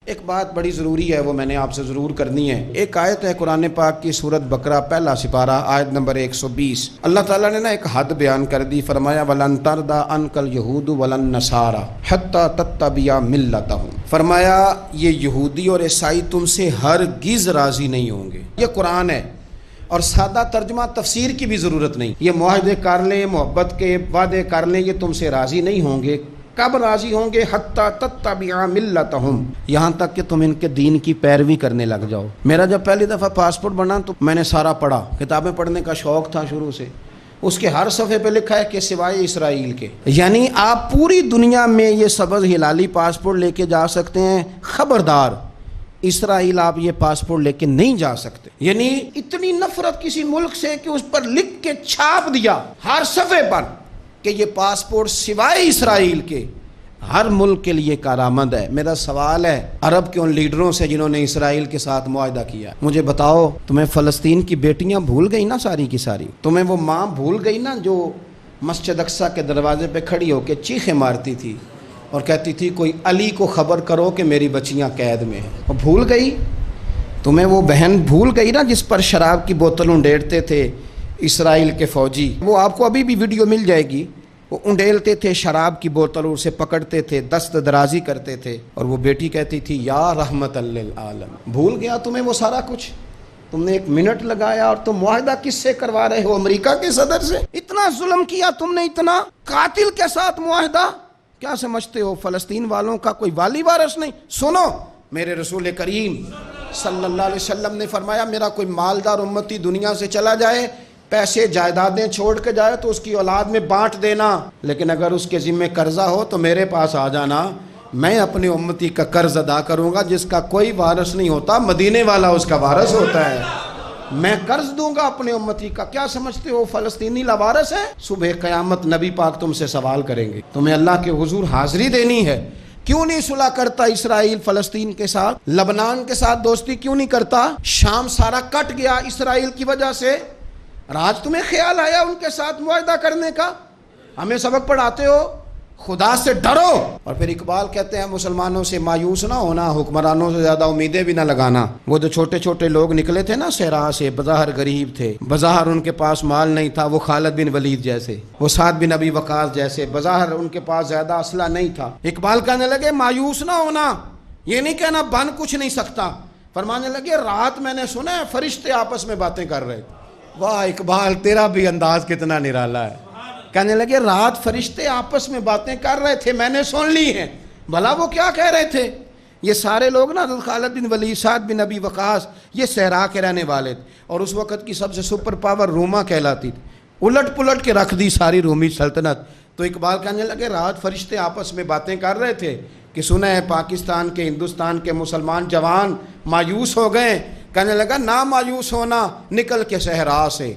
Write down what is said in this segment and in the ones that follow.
ایک بات بڑی ضروری ہے، وہ میں نے آپ سے ضرور کرنی ہے۔ ایک آیت ہے قرآن پاک کی سورۃ بقرہ پہلا سپارہ آیت نمبر 120۔ اللہ تعالیٰ نے ایک حد بیان کر دی، فرمایا وَلَن تَرْضَىٰ عَنْكَ الْيَهُودُ وَلَا النَّصَارَىٰ حَتَّىٰ تَتَّبِعَ مِلَّتَهُمْ۔ فرمایا یہ یہودی اور عیسائی تم سے ہرگز راضی نہیں ہوں گے۔ یہ قرآن ہے اور سادہ ترجمہ تفسیر کی بھی ضرورت نہیں۔ یہ معاہدے کر لیں، محبت کے وعدے کر لیں، یہ تم سے راضی نہیں ہوں گے۔ کب راضی ہوں گے؟ حتیٰ تتبع ملتہم، یہاں تک کہ تم ان کے دین کی پیروی کرنے لگ جاؤ۔ میرا جب پہلی دفعہ پاسپورٹ بنا تو میں نے سارا پڑھا، کتابیں پڑھنے کا شوق تھا شروع سے۔ اس کے ہر صفحے پہ لکھا ہے کہ سوائے اسرائیل کے، یعنی آپ پوری دنیا میں یہ سبز ہلالی پاسپورٹ لے کے جا سکتے ہیں، خبردار اسرائیل آپ یہ پاسپورٹ لے کے نہیں جا سکتے۔ یعنی اتنی نفرت کسی ملک سے کہ اس پر لکھ کے چھاپ دیا ہر صفحے پر کہ یہ پاسپورٹ سوائے اسرائیل کے ہر ملک کے لیے کارآمد ہے۔ میرا سوال ہے عرب کے ان لیڈروں سے جنہوں نے اسرائیل کے ساتھ معاہدہ کیا، مجھے بتاؤ تمہیں فلسطین کی بیٹیاں بھول گئی نا ساری کی ساری؟ تمہیں وہ ماں بھول گئی نا جو مسجد اقصیٰ کے دروازے پہ کھڑی ہو کے چیخیں مارتی تھی اور کہتی تھی کوئی علی کو خبر کرو کہ میری بچیاں قید میں ہیں؟ وہ بھول گئی؟ تمہیں وہ بہن بھول گئی نا جس پر شراب کی بوتل انڈیڑتے تھے اسرائیل کے فوجی؟ وہ آپ کو ابھی بھی ویڈیو مل جائے گی، وہ انڈیلتے تھے شراب کی بوتل اور اسے پکڑتے تھے، دست درازی کرتے تھے، اور وہ بیٹی کہتی تھی یا رحمت للعالم۔ بھول گیا تمہیں وہ سارا کچھ؟ تم نے 1 منٹ لگایا اور تم معاہدہ کس سے کروا رہے ہو؟ امریکہ کے صدر سے؟ اتنا ظلم کیا تم نے، اتنا قاتل کے ساتھ معاہدہ؟ کیا سمجھتے ہو فلسطین والوں کا کوئی والی وارث نہیں؟ سنو، میرے رسول کریم صلی اللہ علیہ وسلم نے فرمایا میرا کوئی مالدار امتی دنیا سے چلا جائے، پیسے جائیدادیں چھوڑ کے جائے تو اس کی اولاد میں بانٹ دینا، لیکن اگر اس کے ذمہ قرضہ ہو تو میرے پاس آ جانا، میں اپنے امتی کا قرض ادا کروں گا۔ جس کا کوئی وارث نہیں ہوتا مدینے والا اس کا وارث ہوتا ہے، میں قرض دوں گا اپنے امتی کا۔ کیا سمجھتے ہو فلسطینی لاوارث ہے؟ صبح قیامت نبی پاک تم سے سوال کریں گے، تمہیں اللہ کے حضور حاضری دینی ہے۔ کیوں نہیں صلح کرتا اسرائیل فلسطین کے ساتھ؟ لبنان کے ساتھ دوستی کیوں نہیں کرتا؟ شام سارا کٹ گیا اسرائیل کی وجہ سے، آج تمہیں خیال آیا ان کے ساتھ معاہدہ کرنے کا؟ ہمیں سبق پڑھاتے ہو، خدا سے ڈرو۔ اور پھر اقبال کہتے ہیں مسلمانوں سے مایوس نہ ہونا، حکمرانوں سے زیادہ امیدیں بھی نہ لگانا۔ وہ جو چھوٹے چھوٹے لوگ نکلے تھے نا صحرا سے، بظاہر غریب تھے، بظاہر ان کے پاس مال نہیں تھا، وہ خالد بن ولید جیسے، وہ سعد بن ابی وقاص جیسے، بظاہر ان کے پاس زیادہ اسلحہ نہیں تھا۔ اقبال کہنے لگے مایوس نہ ہونا، یہ نہیں کہنا بن کچھ نہیں سکتا، فرمانے لگے رات میں نے سنا ہے فرشتے آپس میں باتیں کر رہے تھے۔ واہ اقبال، تیرا بھی انداز کتنا نرالا ہے۔ کہنے لگے رات فرشتے آپس میں باتیں کر رہے تھے، میں نے سن لی ہیں۔ بھلا وہ کیا کہہ رہے تھے؟ یہ سارے لوگ نا خالد بن ولید، سعد بن ابی وقاص، یہ صحرا کے رہنے والے تھے، اور اس وقت کی سب سے سپر پاور روما کہلاتی تھی۔ الٹ پلٹ کے رکھ دی ساری رومی سلطنت۔ تو اقبال کہنے لگے رات فرشتے آپس میں باتیں کر رہے تھے کہ سنا ہے پاکستان کے، ہندوستان کے مسلمان جوان مایوس ہو گئے۔ کہنے لگا نہ مایوس ہونا، نکل کے صحرا سے،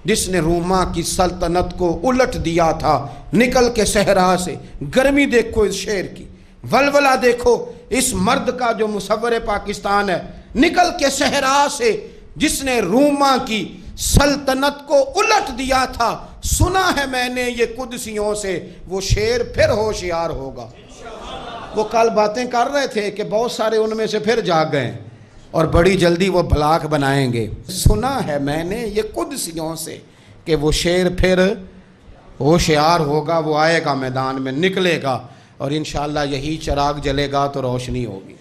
جس نے روما کی سلطنت کو الٹ دیا تھا، نکل کے صحرا سے۔ گرمی دیکھو اس شعر کی، ولولہ دیکھو اس مرد کا جو مصور پاکستان ہے، نکل کے صحرا سے جس نے روما کی سلطنت کو الٹ دیا تھا، سنا ہے میں نے یہ قدسیوں سے، وہ شعر پھر ہوشیار ہوگا۔ وہ کل باتیں کر رہے تھے کہ بہت سارے ان میں سے پھر جاگ گئے اور بڑی جلدی وہ بلاک بنائیں گے۔ سنا ہے میں نے یہ قدسیوں سے کہ وہ شعر پھر ہوشیار ہوگا، وہ آئے گا میدان میں، نکلے گا، اور انشاءاللہ یہی چراغ جلے گا تو روشنی ہوگی۔